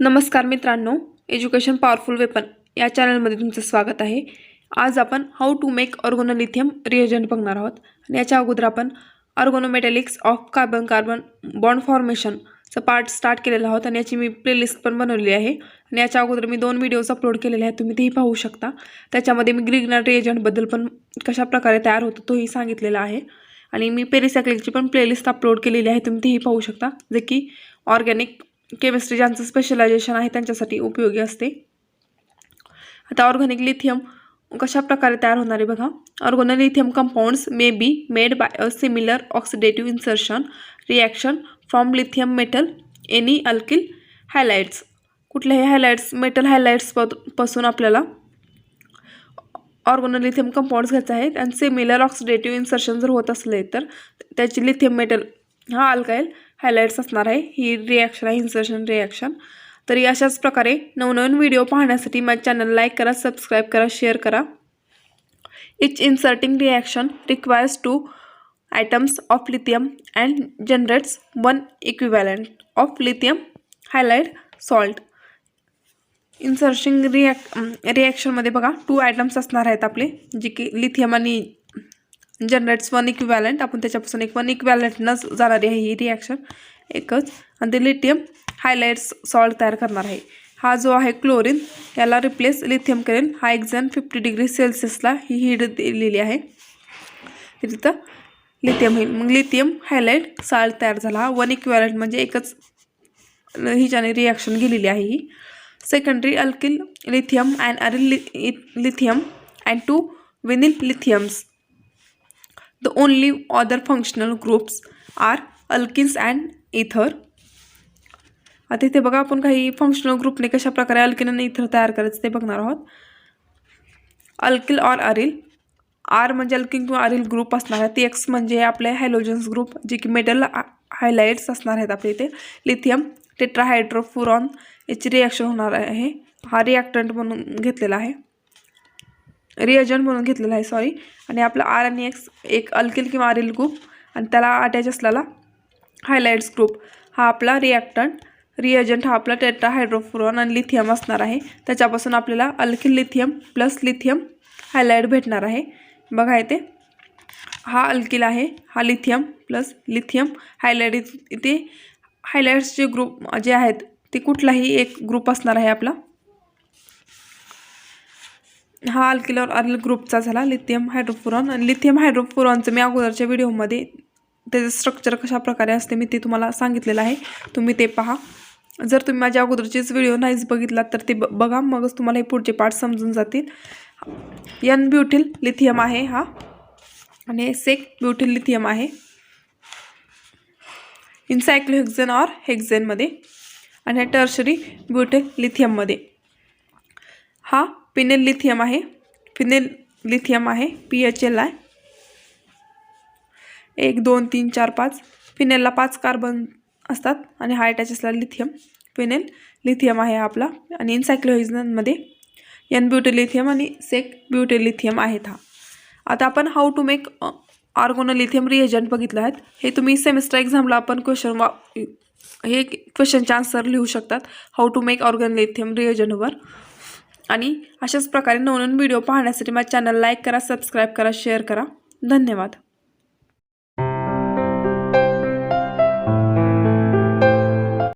नमस्कार मित्रांनो, education powerful weapon या चॅनलमध्ये तुमचं स्वागत आहे। आज आपण how to make organolithium reagent बघणार आहोत आणि याच्या अगोदर आपण organometallics of carbon carbon bond फॉर्मेशनचा पार्ट स्टार्ट केलेला आहोत आणि याची मी प्लेलिस्ट पण बनवली आहे आणि याच्या अगोदर मी 2 व्हिडिओज अपलोड केलेले आहेत, तुम्ही तेही पाहू शकता। त्याच्यामध्ये मी ग्रिग्नर रिएजंट बद्दल पण कशा प्रकारे तयार होतो तोही सांगितलेला आहे आणि मी पेरिसायक्लिकची पण प्लेलिस्ट अपलोड केलेली आहे, तुम्ही तेही पाहू शकता, जे की ऑर्गॅनिक केमिस्ट्री ज्यांचं स्पेशलायझेशन आहे त्यांच्यासाठी उपयोगी असते। आता ऑर्गॅनिक लिथियम कशा प्रकारे तयार होणार आहे बघा। Organolithium compounds may be made by a similar oxidative insertion reaction from lithium metal any alkyl halides. कुठल्याही हायलाइट्स मेटल हायलाइट्स पासून आपल्याला ऑर्गोनोलिथियम कंपाउंड्स घ्यायचे आहेत आणि सिमिलर ऑक्सिडेटिव्ह इन्सर्शन जर होत असले तर त्याची लिथियम मेटल हा अल्काइल हायलाइट्स असणार आहे। ही रिॲक्शन आहे इन्सर्शन रिॲक्शन। तरी अशाच प्रकारे नवनवीन व्हिडिओ पाहण्यासाठी माझ्या चॅनल लाईक करा, सबस्क्राइब करा, शेअर करा। Each inserting reaction requires 2 atoms of lithium and generates 1 equivalent of lithium halide salt। Inserting reaction मध्ये बघा 2 atoms असणार आहेत आपले, जे की लिथियम आणि जनरेट्स 1 इक्विव्हॅलेंट। आपण त्याच्यापासून एक 1 इक्विव्हॅलेंटनच जाणारी आहे ही रिॲक्शन एकच, आणि ते लिथियम हायलाइट्स सॉल्ट तयार करणार आहे। हा जो आहे क्लोरीन याला रिप्लेस लिथियम करेल। हा एक्झॅम 50 डिग्री सेल्सियसला ही हीट दिलेली आहे, तिथं लिथियम होईल। मग लिथियम हायलाइट सॉल्ट तयार झाला। 1 इक्विव्हॅलेंट म्हणजे एकच हिच्याने रिॲक्शन गेलेली आहे ही। Secondary alkyl lithium and aryl lithium and 2 vinyl lithiums. The only other functional groups are alkenes and ether। आता इथे बघा आपण काही फंक्शनल ग्रुपने कशा प्रकारे अल्केन आणि इथर तयार करायचं ते बघणार आहोत। अल्किल और अरिल, आर म्हणजे अल्किन किंवा अरिल ग्रुप असणार आहे, एक्स म्हणजे आपले हॅलोजन्स ग्रुप जे की मेटल हायलाइट्स असणार आहेत आपल्या इथे। लिथियम टेट्राहायड्रोफ्युरॉन याची रिॲक्शन होणार आहे, हा रिॲक्टंट म्हणून घेतलेला आहे, रिएजंट म्हणून घेतलेला आहे सॉरी। आणि आपला आर आणि एक्स एक अल्किल किंवा अरिल ग्रुप आणि त्याला अटॅच असलेला हायलाइट्स ग्रुप हा आपला रिएजंट हा आपला टेट्राहायड्रोफ्युरॉन आणि लिथियम असणार आहे। त्याच्यापासून आपल्याला alkyl lithium plus lithium highlight भेटणार आहे। बघा इथे हा अल्किल आहे, हा लिथियम प्लस लिथियम हायलाइट। इथे हायलाइट्सचे ग्रुप जे आहेत ते कुठलाही एक ग्रुप असणार आहे आपला। हा अल्किल और अरिल ग्रुपचा झाला लिथियम हायड्रोफ्युरॉन। आणि लिथियम हायड्रोफ्युरॉनचं मी अगोदरच्या व्हिडिओमध्ये त्याचं स्ट्रक्चर कशा प्रकारे असते मी ते तुम्हाला सांगितलेलं आहे, तुम्ही ते पहा। जर तुम्ही माझ्या अगोदरचेच व्हिडिओ नाहीच बघितलात तर ते बघा, मगच तुम्हाला हे पुढचे पार्ट समजून जातील। एन ब्युटिल लिथियम आहे हा आणि सेक ब्युटिल लिथियम आहे इन सायक्लोहेक्झेन और हेक्झेनमध्ये, आणि टर्शरी ब्युटिल लिथियममध्ये। हा फिनेल लिथियम आहे, फिनेल लिथियम आहे PHL आहे 1 2 3 4 5। फिनेलला 5 कार्बन असतात आणि हा अटॅच असलेला लिथियम फिनेल लिथियम आहे आपला। आणि इनसायक्लोहेक्झेनमध्ये एन ब्युटिल लिथियम आणि सेक ब्युटिल लिथियम आहेत हा। आता आपण how to make organolithium reagent बघितलं आहेत। हे तुम्ही सेमिस्टर एक्झामला आपण हे क्वेश्चनचे आन्सर लिहू शकतात हाऊ टू मेक ऑर्गोनोलिथियम रिएजंटवर। आणि अशाच प्रकारे नवनवीन व्हिडिओ पाहण्यासाठी माझ्या चॅनल लाईक करा, सबस्क्राइब करा, शेअर करा। धन्यवाद।